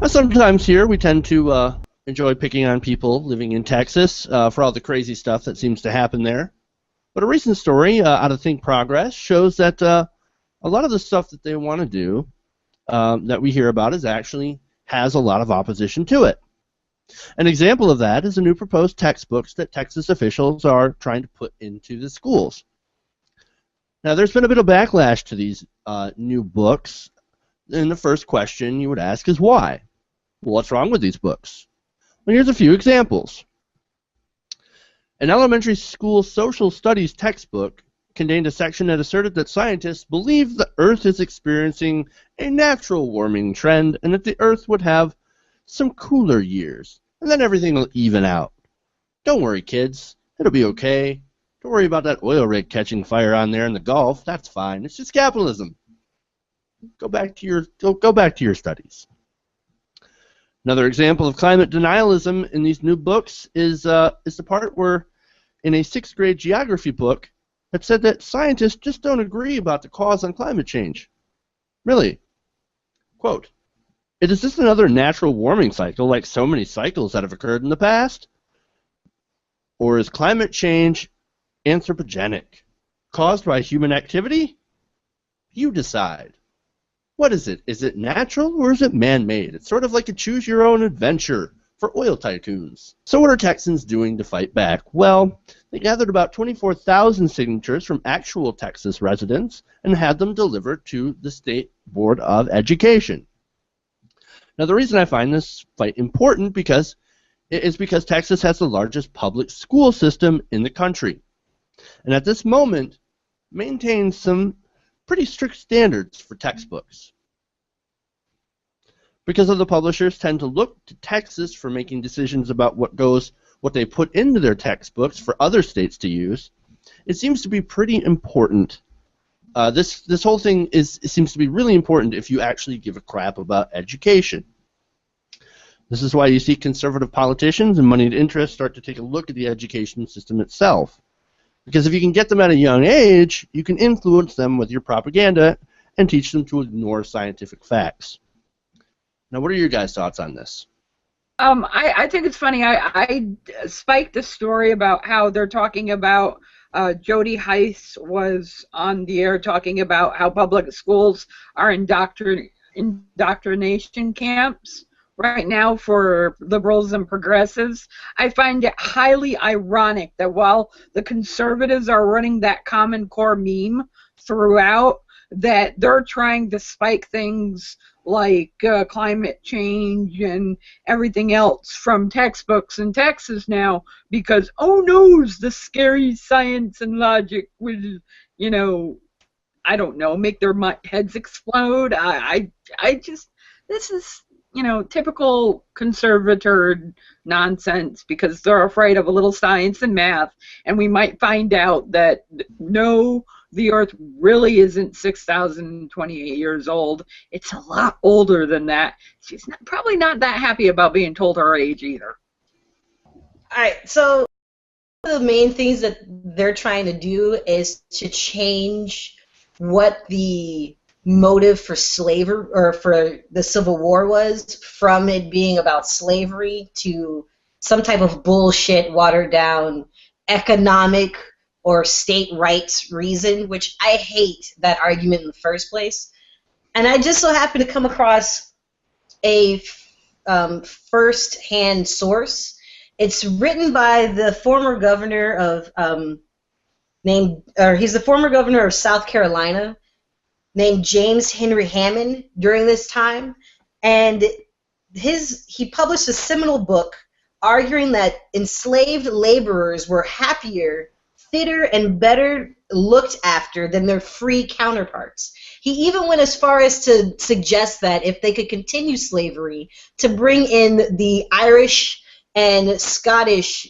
Sometimes here we tend to enjoy picking on people living in Texas for all the crazy stuff that seems to happen there. But a recent story out of Think Progress shows that a lot of the stuff that they want to do that we hear about actually has a lot of opposition to it. An example of that is the new proposed textbooks that Texas officials are trying to put into the schools. Now, there's been a bit of backlash to these new books, and the first question you would ask is why? Well, what's wrong with these books? Well, here's a few examples. An elementary school social studies textbook contained a section that asserted that scientists believe the Earth is experiencing a natural warming trend and that the Earth would have some cooler years, and then everything will even out. Don't worry, kids. It'll be okay. Don't worry about that oil rig catching fire on there in the Gulf. That's fine. It's just capitalism. Go back to your studies. Another example of climate denialism in these new books is the part where, in a 6th grade geography book, that said that scientists just don't agree about the cause on climate change. Really. Quote, "It is just another natural warming cycle like so many cycles that have occurred in the past? Or is climate change anthropogenic, caused by human activity? You decide. What is it? Is it natural or is it man-made? It's sort of like a choose-your-own-adventure for oil tycoons." So what are Texans doing to fight back? Well, they gathered about 24,000 signatures from actual Texas residents and had them delivered to the State Board of Education. Now, the reason I find this fight important is because Texas has the largest public school system in the country, and at this moment maintains some pretty strict standards for textbooks. Because of the publishers tend to look to Texas for making decisions about what they put into their textbooks for other states to use, it seems to be pretty important. This whole thing seems to be really important if you actually give a crap about education. This is why you see conservative politicians and moneyed interests start to take a look at the education system itself. Because if you can get them at a young age, you can influence them with your propaganda and teach them to ignore scientific facts. Now, what are your guys' thoughts on this? I think it's funny. I spiked a story about how they're talking about Jody Heiss was on the air talking about how public schools are indoctrination camps right now for liberals and progressives. I find it highly ironic that while the conservatives are running that Common Core meme throughout, that they're trying to spike things like climate change and everything else from textbooks in Texas now because, oh no, the scary science and logic will, I don't know, make their heads explode. This is, typical conservator nonsense because they're afraid of a little science and math, and we might find out that no, the Earth really isn't 6,028 years old. It's a lot older than that. She's probably not that happy about being told her age either. All right, so one of the main things that they're trying to do is to change what the motive for slavery or for the Civil War was, from it being about slavery to some type of bullshit, watered down economic or state rights reason, which I hate that argument in the first place. And I just so happened to come across a first-hand source. It's written by the former governor of he's the former governor of South Carolina, named James Henry Hammond during this time, and he published a seminal book arguing that enslaved laborers were happier, fitter, and better looked after than their free counterparts. He even went as far as to suggest that if they could continue slavery, to bring in the Irish and Scottish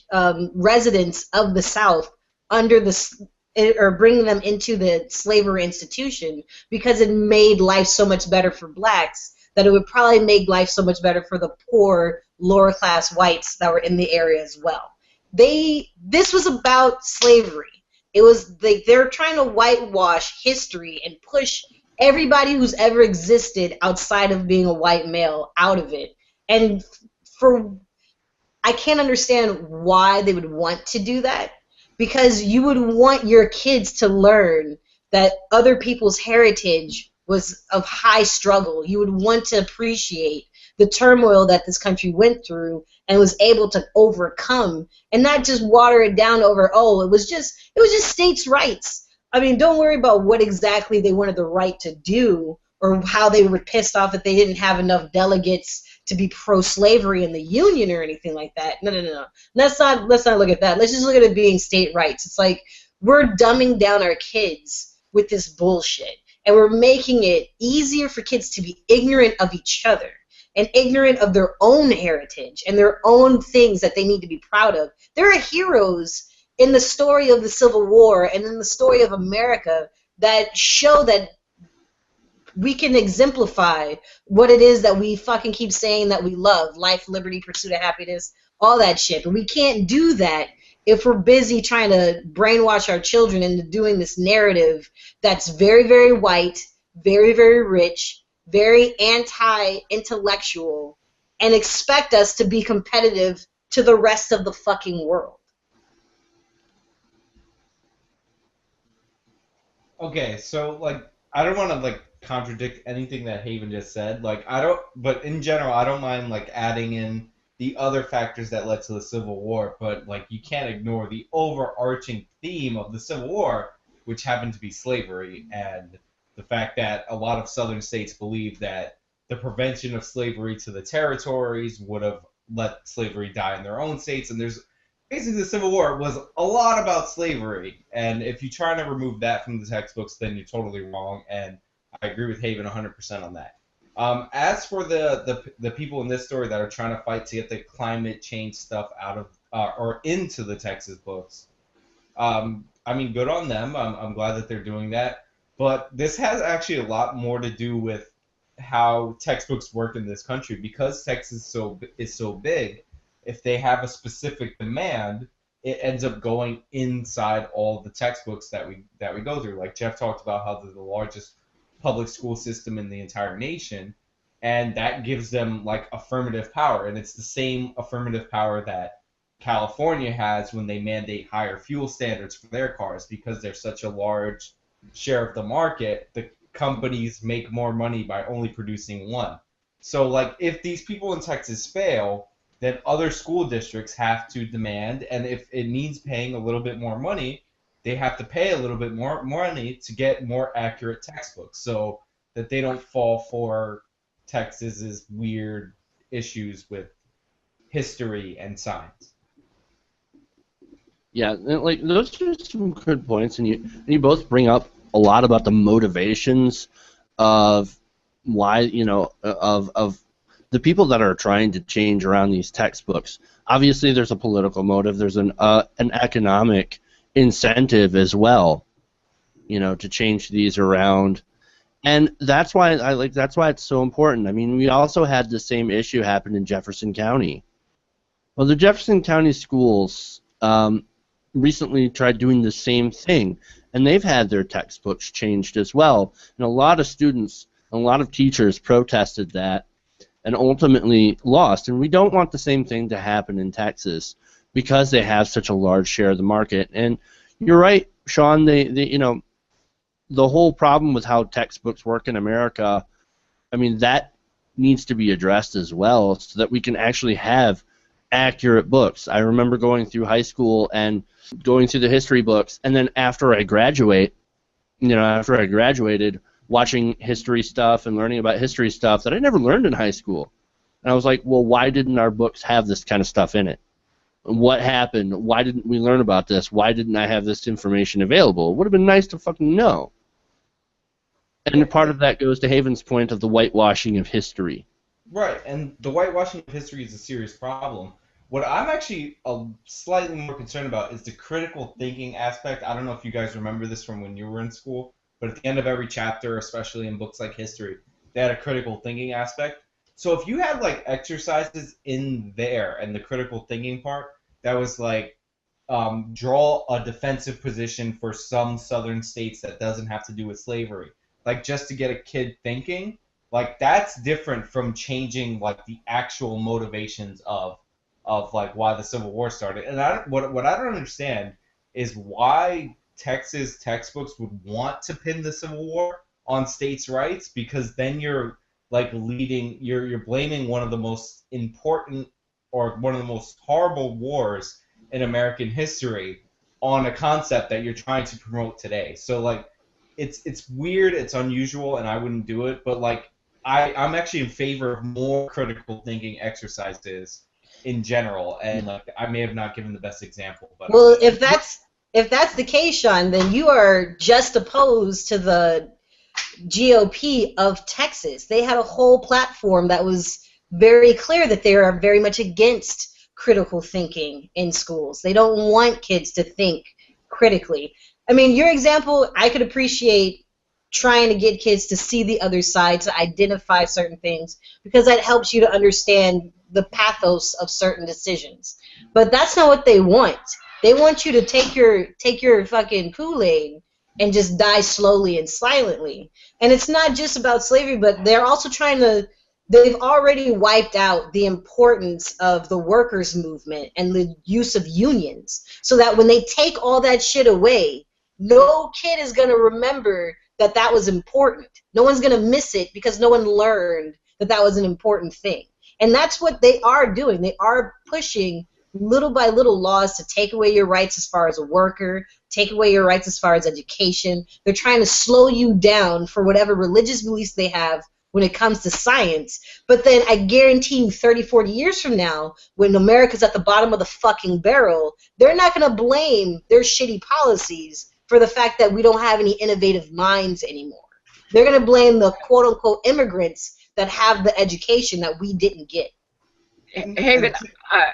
residents of the South under the or bring them into the slavery institution, because it made life so much better for blacks that it would probably make life so much better for the poor, lower class whites that were in the area as well. This was about slavery. It was they're trying to whitewash history and push everybody who's ever existed outside of being a white male out of it And for I can't understand why they would want to do that, because you would want your kids to learn that other people's heritage was of high struggle. You would want to appreciate the turmoil that this country went through and was able to overcome, and not just water it down over, oh, it was just states' rights. I mean, don't worry about what exactly they wanted the right to do or how they were pissed off that they didn't have enough delegates to be pro-slavery in the Union or anything like that. No. Let's not look at that. Let's just look at it being state rights. It's like we're dumbing down our kids with this bullshit, and we're making it easier for kids to be ignorant of each other and ignorant of their own heritage and their own things that they need to be proud of. There are heroes in the story of the Civil War and in the story of America that show that we can exemplify what it is that we fucking keep saying that we love: life, liberty, pursuit of happiness, all that shit. But we can't do that if we're busy trying to brainwash our children into doing this narrative that's very, very white, very, very rich, very anti-intellectual, and expect us to be competitive to the rest of the fucking world. Okay, so, like, I don't want to, like, contradict anything that Haven just said. Like, but in general, I don't mind, like, adding in the other factors that led to the Civil War, but, like, you can't ignore the overarching theme of the Civil War, which happened to be slavery, and the fact that a lot of southern states believed that the prevention of slavery to the territories would have let slavery die in their own states, and there's basically the Civil War was a lot about slavery, and if you try to remove that from the textbooks, then you're totally wrong, and I agree with Haven 100% on that. As for the people in this story that are trying to fight to get the climate change stuff out of or into the Texas books, I mean, good on them. I'm glad that they're doing that, but this has actually a lot more to do with how textbooks work in this country, because Texas is so big. If they have a specific demand, it ends up going inside all of the textbooks that we go through. Like Jeff talked about how they're the largest public school system in the entire nation, and that gives them like affirmative power, and it's the same affirmative power that California has when they mandate higher fuel standards for their cars, because they're such a large share of the market. The companies make more money by only producing one. So like if these people in Texas fail, then other school districts have to demand, and if it means paying a little bit more money, they have to pay a little bit more money to get more accurate textbooks, so that they don't fall for Texas's weird issues with history and science. Yeah, like those are some good points, and you both bring up a lot about the motivations of why, of the people that are trying to change around these textbooks. Obviously, there's a political motive. There's an economic incentive as well, to change these around, and that's why that's why it's so important. I mean, we also had the same issue happen in Jefferson County. Well, the Jefferson County schools recently tried doing the same thing, and they've had their textbooks changed as well. And a lot of students, a lot of teachers protested that, and ultimately lost. And we don't want the same thing to happen in Texas, because they have such a large share of the market. And you're right, Sean. The whole problem with how textbooks work in America, I mean, that needs to be addressed as well, so that we can actually have accurate books. I remember going through high school and going through the history books, and then after I graduated, watching history stuff and learning about history stuff that I never learned in high school. And I was like, well, why didn't our books have this kind of stuff in it? What happened? Why didn't we learn about this? Why didn't I have this information available? It would have been nice to fucking know. And part of that goes to Haven's point of the whitewashing of history. Right, and the whitewashing of history is a serious problem. What I'm actually slightly more concerned about is the critical thinking aspect. I don't know if you guys remember this from when you were in school, but at the end of every chapter, especially in books like history, they had a critical thinking aspect. So if you had like exercises in there and the critical thinking part that was like draw a defensive position for some southern states that doesn't have to do with slavery, like just to get a kid thinking, Like that's different from changing like the actual motivations of like why the Civil War started. And what I don't understand is why Texas textbooks would want to pin the Civil War on states' rights, because then you're like you're blaming one of the most important or one of the most horrible wars in American history on a concept that you're trying to promote today. So like it's weird, it's unusual, and I wouldn't do it, but like I'm actually in favor of more critical thinking exercises in general, and like I may have not given the best example, but well, if that's the case, Sean, then you are just opposed to the GOP of Texas. They had a whole platform that was very clear that they are very much against critical thinking in schools. They don't want kids to think critically. I mean, your example, I could appreciate trying to get kids to see the other side, to identify certain things, because that helps you to understand the pathos of certain decisions. But that's not what they want. They want you to take your fucking Kool-Aid and just die slowly and silently. And it's not just about slavery, but they're also they've already wiped out the importance of the workers' movement and the use of unions, so that when they take all that shit away, no kid is going to remember that that was important. No one's going to miss it because no one learned that that was an important thing. And that's what they are doing. They are pushing little by little laws to take away your rights as far as a worker, take away your rights as far as education. They're trying to slow you down for whatever religious beliefs they have when it comes to science. But then I guarantee you 30, 40 years from now, when America's at the bottom of the fucking barrel, they're not going to blame their shitty policies for the fact that we don't have any innovative minds anymore. They're going to blame the quote-unquote immigrants that have the education that we didn't get. Haven,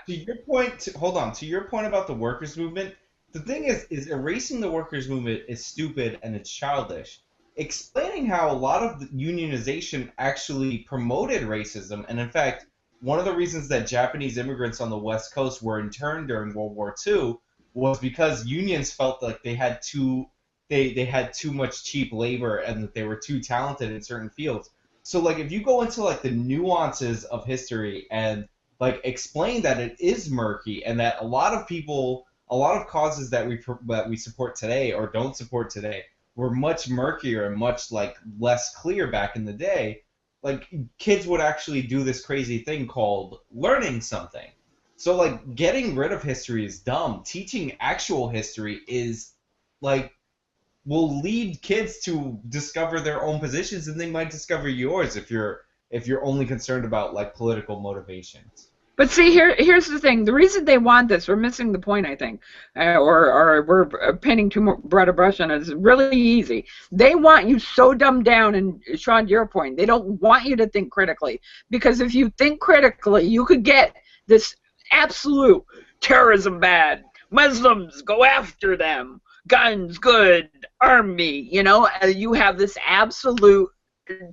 to your point, hold on. To your point about the workers' movement, the thing is erasing the workers' movement is stupid and it's childish. Explaining how a lot of the unionization actually promoted racism, and in fact, one of the reasons that Japanese immigrants on the West Coast were interned during World War II was because unions felt like they had too much cheap labor and that they were too talented in certain fields. So like if you go into like the nuances of history and like explain that it is murky and that a lot of causes that we support today or don't support today were much murkier and much like less clear back in the day, like kids would actually do this crazy thing called learning something. So like getting rid of history is dumb. Teaching actual history is like will lead kids to discover their own positions, and they might discover yours if you're only concerned about like political motivations. but see, here's the thing. The reason they want this, we're missing the point, I think, or we're painting too broad a brush on it. It's really easy. They want you so dumbed down, and Sean, to your point, they don't want you to think critically, because if you think critically, you could get this absolute terrorism bad. Muslims, go after them. Guns, good. Arm me. You have this absolute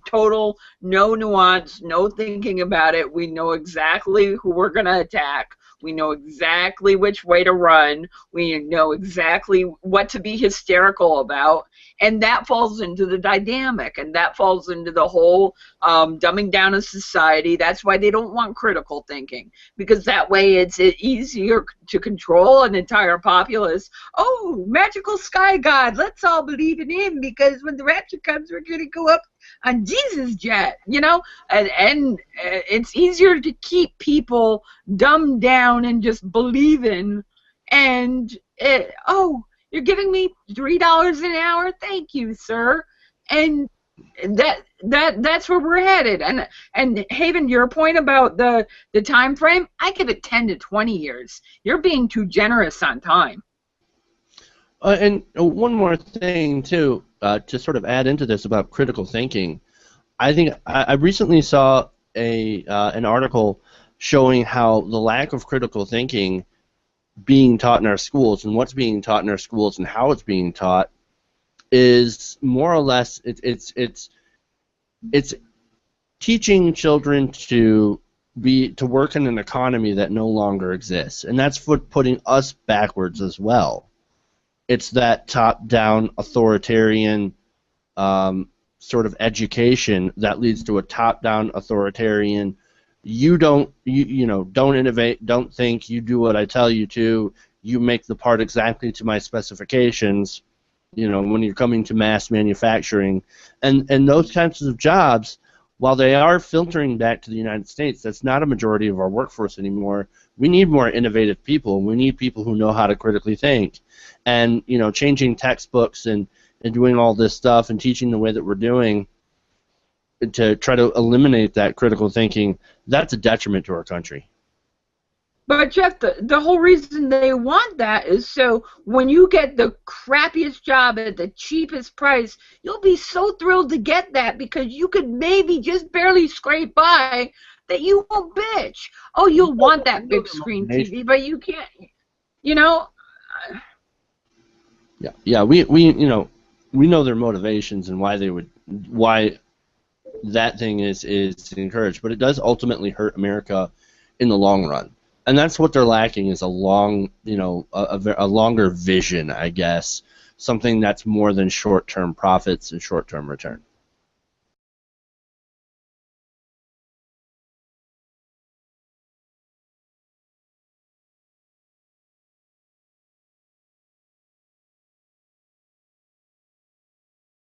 total, no nuance, no thinking about it. We know exactly who we're going to attack. We know exactly which way to run. We know exactly what to be hysterical about. And that falls into the dynamic, and that falls into the whole dumbing down of society. That's why they don't want critical thinking, because that way it's easier to control an entire populace. Oh, magical sky god, let's all believe in him, because when the rapture comes, we're going to go up on Jesus' jet, and it's easier to keep people dumbed down and just believing, and you're giving me $3 an hour, thank you, sir, and that's where we're headed. And Haven, your point about the time frame, I give it 10 to 20 years. You're being too generous on time. And one more thing, too, to sort of add into this about critical thinking. I think I recently saw an article showing how the lack of critical thinking being taught in our schools and what's being taught in our schools and how it's being taught is more or less it's teaching children to work in an economy that no longer exists, and that's putting us backwards as well. It's that top-down authoritarian sort of education that leads to a top-down authoritarian. You don't innovate, don't think, you do what I tell you to, you make the part exactly to my specifications, when you're coming to mass manufacturing. And those kinds of jobs, while they are filtering back to the United States, that's not a majority of our workforce anymore. We need more innovative people. We need people who know how to critically think. And, changing textbooks and doing all this stuff and teaching the way that we're doing to try to eliminate that critical thinking, that's a detriment to our country. But Jeff, the whole reason they want that is so when you get the crappiest job at the cheapest price, you'll be so thrilled to get that because you could maybe just barely scrape by that you won't bitch. Oh, you'll want that big screen TV, but you can't, Yeah, we know their motivations and why that thing is encouraged, but it does ultimately hurt America in the long run. And that's what they're lacking, is a longer vision, I guess, something that's more than short-term profits and short-term return.